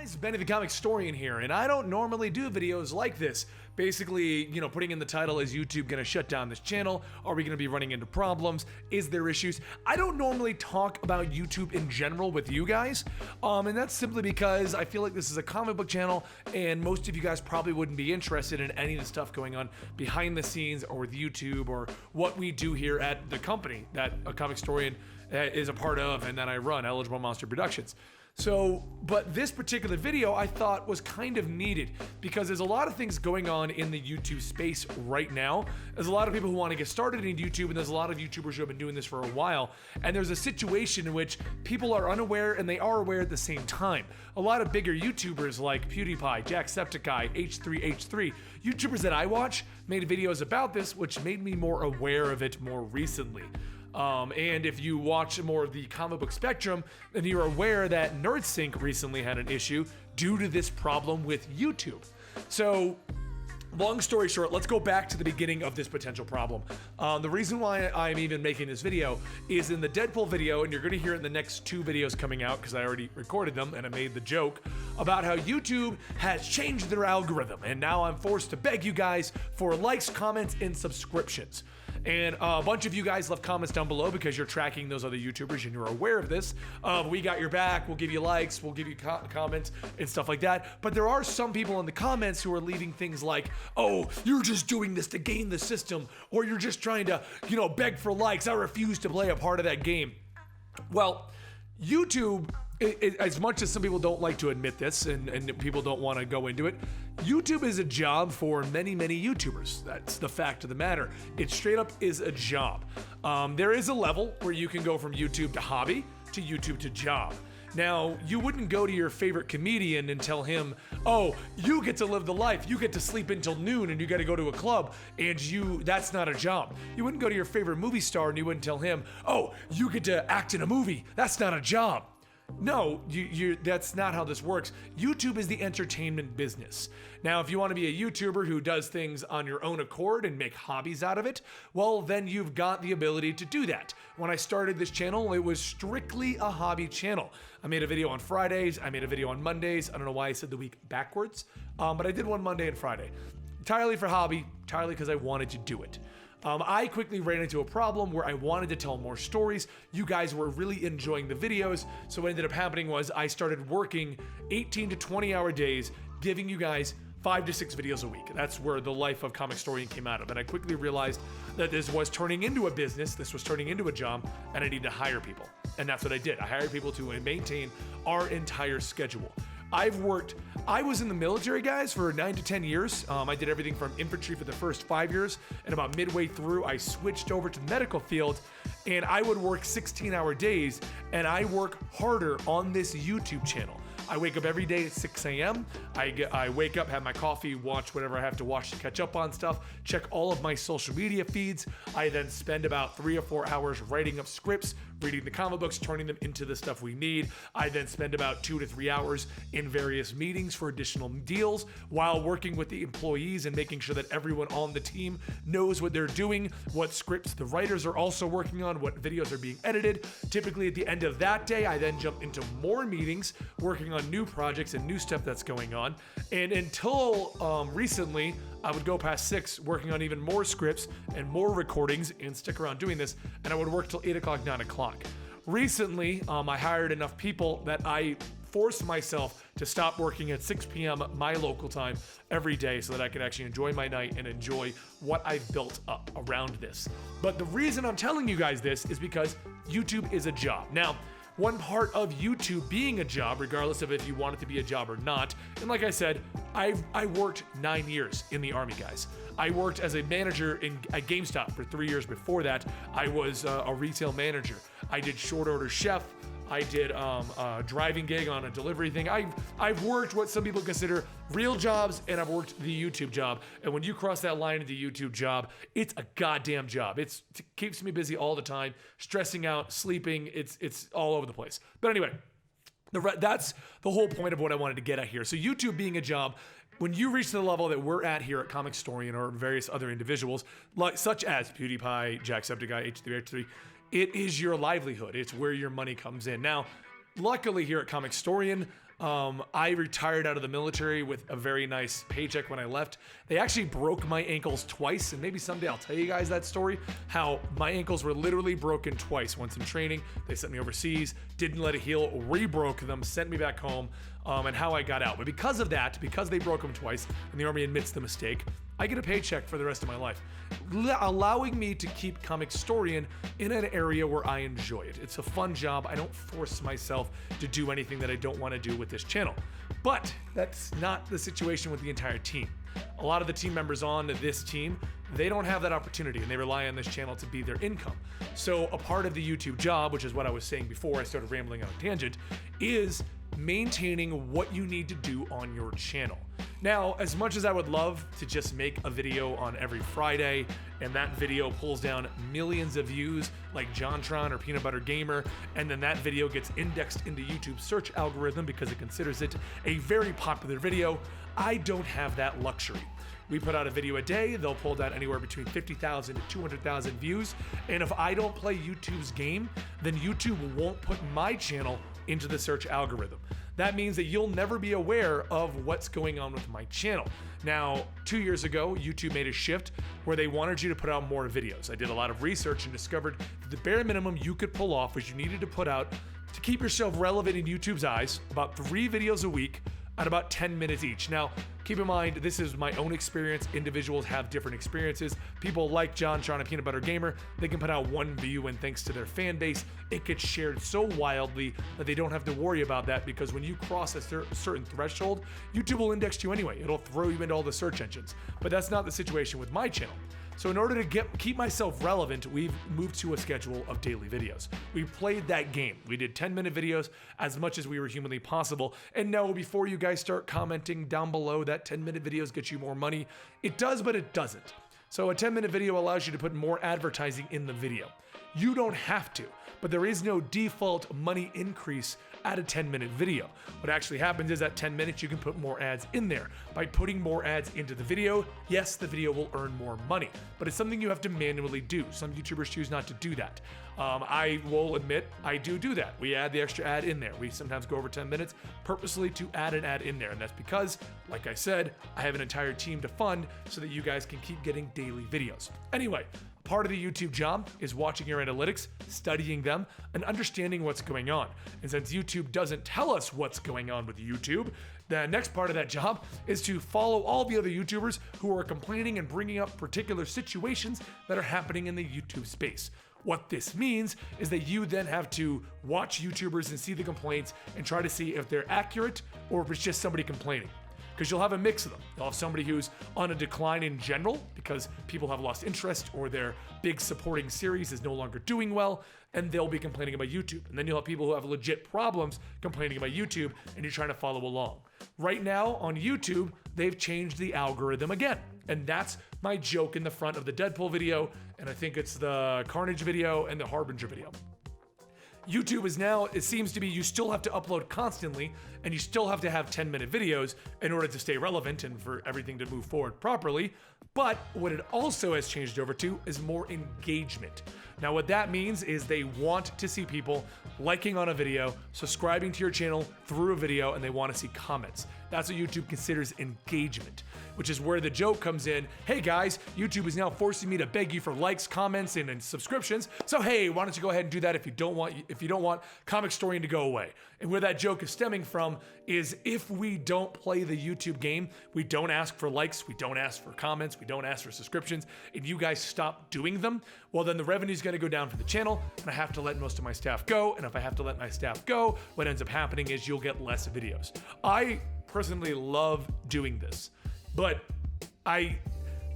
Guys, Benny the Comicstorian here, and I don't normally do videos like this. Basically, putting in the title, is YouTube gonna shut down this channel? Are we gonna be running into problems? Is there issues? I don't normally talk about YouTube in general with you guys, and that's simply because I feel like this is a comic book channel, and most of you guys probably wouldn't be interested in any of the stuff going on behind the scenes or with YouTube or what we do here at the company that a Comicstorian is a part of and that I run, Eligible Monster Productions. But this particular video I thought was kind of needed because there's a lot of things going on in the YouTube space right now. There's a lot of people who want to get started in YouTube, and there's a lot of YouTubers who have been doing this for a while. And there's a situation in which people are unaware and they are aware at the same time. A lot of bigger YouTubers like PewDiePie, Jacksepticeye, H3H3, YouTubers that I watch made videos about this, which made me more aware of it more recently. And if you watch more of the comic book spectrum, then you're aware that NerdSync recently had an issue due to this problem with YouTube. So, long story short, let's go back to the beginning of this potential problem. The reason why I'm even making this video is in the Deadpool video, and you're going to hear it in the next two videos coming out because I already recorded them and I made the joke about how YouTube has changed their algorithm, and now I'm forced to beg you guys for likes, comments, and subscriptions. And a bunch of you guys left comments down below because you're tracking those other YouTubers and you're aware of this. We got your back, we'll give you likes, we'll give you comments and stuff like that. But there are some people in the comments who are leaving things like, oh, you're just doing this to game the system, or you're just trying to, beg for likes. I refuse to play a part of that game. Well, YouTube, as much as some people don't like to admit this and people don't want to go into it, YouTube is a job for many, many YouTubers. That's the fact of the matter. It straight up is a job. There is a level where you can go from YouTube to hobby to YouTube to job. Now, you wouldn't go to your favorite comedian and tell him, oh, you get to live the life, you get to sleep until noon and you got to go to a club, and that's not a job. You wouldn't go to your favorite movie star and you wouldn't tell him, oh, you get to act in a movie, that's not a job. No, that's not how this works. YouTube is the entertainment business. Now, if you want to be a YouTuber who does things on your own accord and make hobbies out of it, well, then you've got the ability to do that. When I started this channel, it was strictly a hobby channel. I made a video on Fridays, I made a video on Mondays. I don't know why I said the week backwards, but I did one Monday and Friday. Entirely for hobby, entirely because I wanted to do it. I quickly ran into a problem where I wanted to tell more stories. You guys were really enjoying the videos, so what ended up happening was I started working 18 to 20 hour days, giving you guys 5 to 6 videos a week. That's where the life of Comicstorian came out of. And I quickly realized that this was turning into a business, this was turning into a job, and I needed to hire people. And that's what I did. I hired people to maintain our entire schedule. I was in the military, guys, for 9 to 10 years. I did everything from infantry for the first 5 years, and about midway through, I switched over to the medical field, and I would work 16-hour days, and I work harder on this YouTube channel. I wake up every day at 6 a.m. I wake up, have my coffee, watch whatever I have to watch to catch up on stuff, check all of my social media feeds. I then spend about 3 or 4 hours writing up scripts, reading the comic books, turning them into the stuff we need. I then spend about 2 to 3 hours in various meetings for additional deals while working with the employees and making sure that everyone on the team knows what they're doing, what scripts the writers are also working on, what videos are being edited. Typically at the end of that day, I then jump into more meetings, working on new projects and new stuff that's going on. And until recently, I would go past 6 working on even more scripts and more recordings and stick around doing this, and I would work till 8 o'clock, 9 o'clock. Recently, I hired enough people that I forced myself to stop working at 6 p.m. my local time every day so that I could actually enjoy my night and enjoy what I've built up around this. But the reason I'm telling you guys this is because YouTube is a job. Now, one part of YouTube being a job, regardless of if you want it to be a job or not, and like I said, I worked 9 years in the Army, guys. I worked as a manager at GameStop for 3 years before that. I was a retail manager. I did short order chef. I did a driving gig on a delivery thing. I've worked what some people consider real jobs, and I've worked the YouTube job. And when you cross that line into the YouTube job, it's a goddamn job. It keeps me busy all the time, stressing out, sleeping. It's all over the place. But anyway, that's the whole point of what I wanted to get at here. So YouTube being a job, when you reach the level that we're at here at Comicstorian or various other individuals, such as PewDiePie, Jacksepticeye, H3H3, it is your livelihood. It's where your money comes in. Now, luckily here at Comicstorian, I retired out of the military with a very nice paycheck when I left. They actually broke my ankles twice, and maybe someday I'll tell you guys that story, how my ankles were literally broken twice. Once in training, they sent me overseas, didn't let it heal, re-broke them, sent me back home, and how I got out. But because of that, because they broke them twice, and the Army admits the mistake, I get a paycheck for the rest of my life, allowing me to keep Comicstorian in an area where I enjoy it. It's a fun job. I don't force myself to do anything that I don't want to do with this channel. But that's not the situation with the entire team. A lot of the team members on this team, they don't have that opportunity, and they rely on this channel to be their income. So a part of the YouTube job, which is what I was saying before I started rambling on a tangent, is maintaining what you need to do on your channel. Now, as much as I would love to just make a video on every Friday, and that video pulls down millions of views like JonTron or Peanut Butter Gamer, and then that video gets indexed into YouTube's search algorithm because it considers it a very popular video, I don't have that luxury. We put out a video a day, they'll pull down anywhere between 50,000 to 200,000 views, and if I don't play YouTube's game, then YouTube won't put my channel into the search algorithm. That means that you'll never be aware of what's going on with my channel. Now, 2 years ago, YouTube made a shift where they wanted you to put out more videos. I did a lot of research and discovered that the bare minimum you could pull off was you needed to put out, to keep yourself relevant in YouTube's eyes, about 3 videos a week at about 10 minutes each. Now, keep in mind, this is my own experience. Individuals have different experiences. People like JonTron and Peanut Butter Gamer, they can put out 1 view, and thanks to their fan base, it gets shared so wildly that they don't have to worry about that, because when you cross a certain threshold, YouTube will index you anyway. It'll throw you into all the search engines. But that's not the situation with my channel. So in order to keep myself relevant, we've moved to a schedule of daily videos. We played that game. We did 10-minute videos as much as we were humanly possible. And no, before you guys start commenting down below that 10-minute videos get you more money, it does, but it doesn't. So a 10-minute video allows you to put more advertising in the video. You don't have to, but there is no default money increase at a 10-minute video. What actually happens is at 10 minutes, you can put more ads in there. By putting more ads into the video, yes, the video will earn more money, but it's something you have to manually do. Some YouTubers choose not to do that. I will admit, I do that. We add the extra ad in there. We sometimes go over 10 minutes purposely to add an ad in there, and that's because, like I said, I have an entire team to fund so that you guys can keep getting daily videos. Anyway, part of the YouTube job is watching your analytics, studying them, and understanding what's going on. And since YouTube doesn't tell us what's going on with YouTube, the next part of that job is to follow all the other YouTubers who are complaining and bringing up particular situations that are happening in the YouTube space. What this means is that you then have to watch YouTubers and see the complaints and try to see if they're accurate or if it's just somebody complaining. Because you'll have a mix of them. You'll have somebody who's on a decline in general because people have lost interest or their big supporting series is no longer doing well, and they'll be complaining about YouTube. And then you'll have people who have legit problems complaining about YouTube, and you're trying to follow along. Right now on YouTube, they've changed the algorithm again. And that's my joke in the front of the Deadpool video, and I think it's the Carnage video and the Harbinger video. YouTube is now, it seems to be, you still have to upload constantly, and you still have to have 10-minute videos in order to stay relevant and for everything to move forward properly. But what it also has changed over to is more engagement. Now what that means is they want to see people liking on a video, subscribing to your channel through a video, and they want to see comments. That's what YouTube considers engagement, which is where the joke comes in. Hey guys, YouTube is now forcing me to beg you for likes, comments, and subscriptions. So hey, why don't you go ahead and do that if you don't want Comicstorian to go away? And where that joke is stemming from is if we don't play the YouTube game, we don't ask for likes, we don't ask for comments, we don't ask for subscriptions, and you guys stop doing them, well then the revenue is going to go down for the channel, and I have to let most of my staff go. And if I have to let my staff go, what ends up happening is you'll get less videos. I personally love doing this, but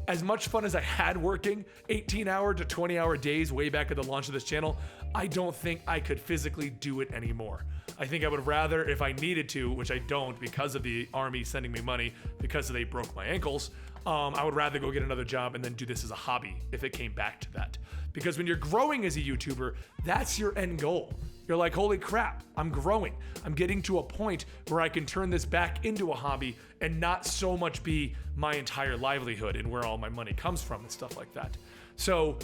as much fun as I had working 18-hour to 20-hour days way back at the launch of this channel, I don't think I could physically do it anymore. I think I would rather, if I needed to, which I don't because of the Army sending me money because they broke my ankles, I would rather go get another job and then do this as a hobby if it came back to that. Because when you're growing as a YouTuber, that's your end goal. You're like, holy crap, I'm growing. I'm getting to a point where I can turn this back into a hobby and not so much be my entire livelihood and where all my money comes from and stuff like that. So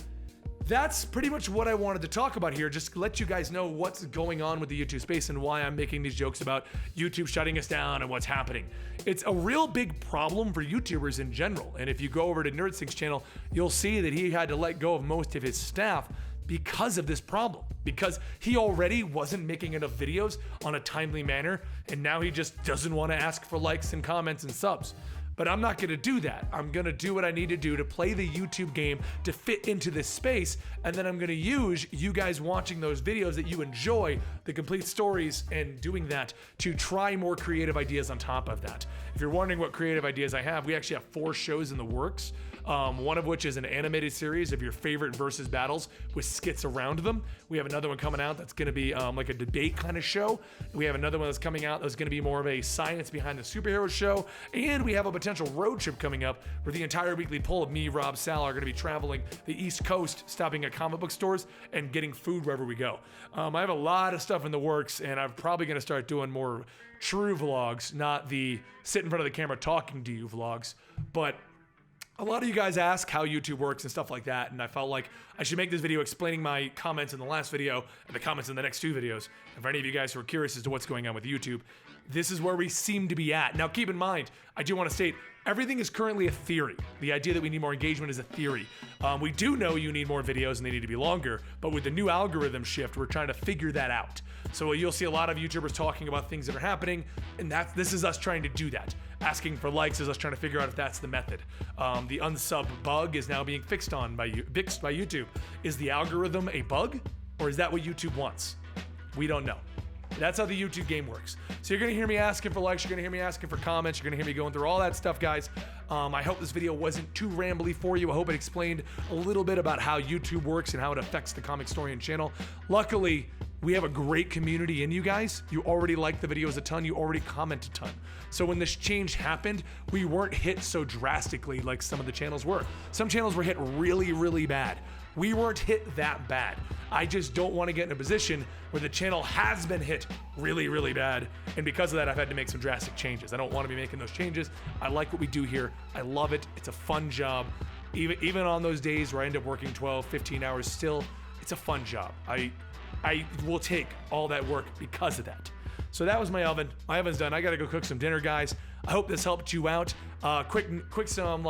that's pretty much what I wanted to talk about here. Just to let you guys know what's going on with the YouTube space and why I'm making these jokes about YouTube shutting us down and what's happening. It's a real big problem for YouTubers in general. And if you go over to NerdSyncs channel, you'll see that he had to let go of most of his staff because of this problem, because he already wasn't making enough videos on a timely manner, and now he just doesn't want to ask for likes and comments and subs. But I'm not gonna do that. I'm gonna do what I need to do to play the YouTube game to fit into this space, and then I'm gonna use you guys watching those videos that you enjoy, the complete stories, and doing that to try more creative ideas on top of that. If you're wondering what creative ideas I have, we actually have 4 shows in the works. One of which is an animated series of your favorite versus battles with skits around them. We have another one coming out that's gonna be like a debate kind of show. We have another one that's coming out that's gonna be more of a science behind the superhero show. And we have a potential road trip coming up where the entire weekly poll of me, Rob, Sal are gonna be traveling the East Coast, stopping at comic book stores and getting food wherever we go. I have a lot of stuff in the works, and I'm probably gonna start doing more true vlogs, not the sit in front of the camera talking to you vlogs. But a lot of you guys ask how YouTube works and stuff like that, and I felt like I should make this video explaining my comments in the last video and the comments in the next 2 videos. And for any of you guys who are curious as to what's going on with YouTube, this is where we seem to be at. Now keep in mind, I do want to state, everything is currently a theory. The idea that we need more engagement is a theory. We do know you need more videos and they need to be longer, but with the new algorithm shift, we're trying to figure that out. So you'll see a lot of YouTubers talking about things that are happening, and this is us trying to do that. Asking for likes is us trying to figure out if that's the method. The unsub bug is now being fixed by YouTube. Is the algorithm a bug, or is that what YouTube wants? We don't know. That's how the YouTube game works. So you're gonna hear me asking for likes, you're gonna hear me asking for comments, you're gonna hear me going through all that stuff, guys. I hope this video wasn't too rambly for you. I hope it explained a little bit about how YouTube works and how it affects the Comicstorian channel. Luckily, we have a great community in you guys. You already like the videos a ton, you already comment a ton. So when this change happened, we weren't hit so drastically like some of the channels were. Some channels were hit really, really bad. We weren't hit that bad. I just don't want to get in a position where the channel has been hit really, really bad. And because of that, I've had to make some drastic changes. I don't want to be making those changes. I like what we do here. I love it. It's a fun job. Even on those days where I end up working 12, 15 hours still, it's a fun job. I will take all that work because of that. So that was my oven. My oven's done. I gotta go cook some dinner, guys. I hope this helped you out. Quick some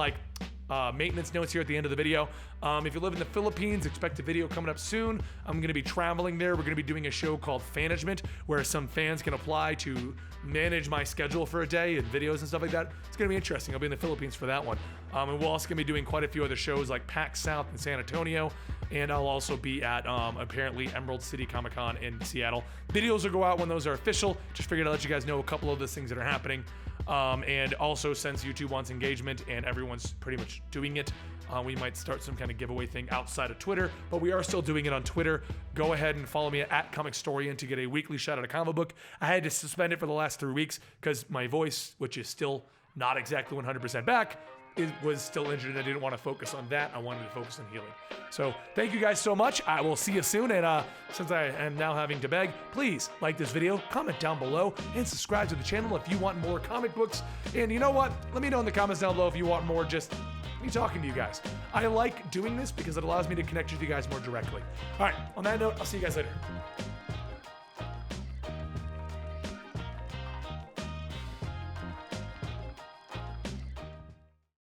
maintenance notes here at the end of the video. If you live in the Philippines, expect a video coming up soon. I'm gonna be traveling there. We're gonna be doing a show called Fanagement, where some fans can apply to manage my schedule for a day and videos and stuff like that. It's gonna be interesting. I'll be in the Philippines for that one. And we're also gonna be doing quite a few other shows like PAX South in San Antonio. And I'll also be at, apparently, Emerald City Comic Con in Seattle. Videos will go out when those are official. Just figured I'd let you guys know a couple of the things that are happening. And also, since YouTube wants engagement and everyone's pretty much doing it, we might start some kind of giveaway thing outside of Twitter, but we are still doing it on Twitter. Go ahead and follow me at Comicstorian to get a weekly shot at a comic book. I had to suspend it for the last 3 weeks because my voice, which is still not exactly 100% back, it was still injured, and I didn't want to focus on that. I wanted to focus on healing. So thank you guys so much. I will see you soon. And since I am now having to beg, please like this video, comment down below, and subscribe to the channel if you want more comic books. And you know what? Let me know in the comments down below if you want more just me talking to you guys. I like doing this because it allows me to connect with you guys more directly. All right, on that note, I'll see you guys later.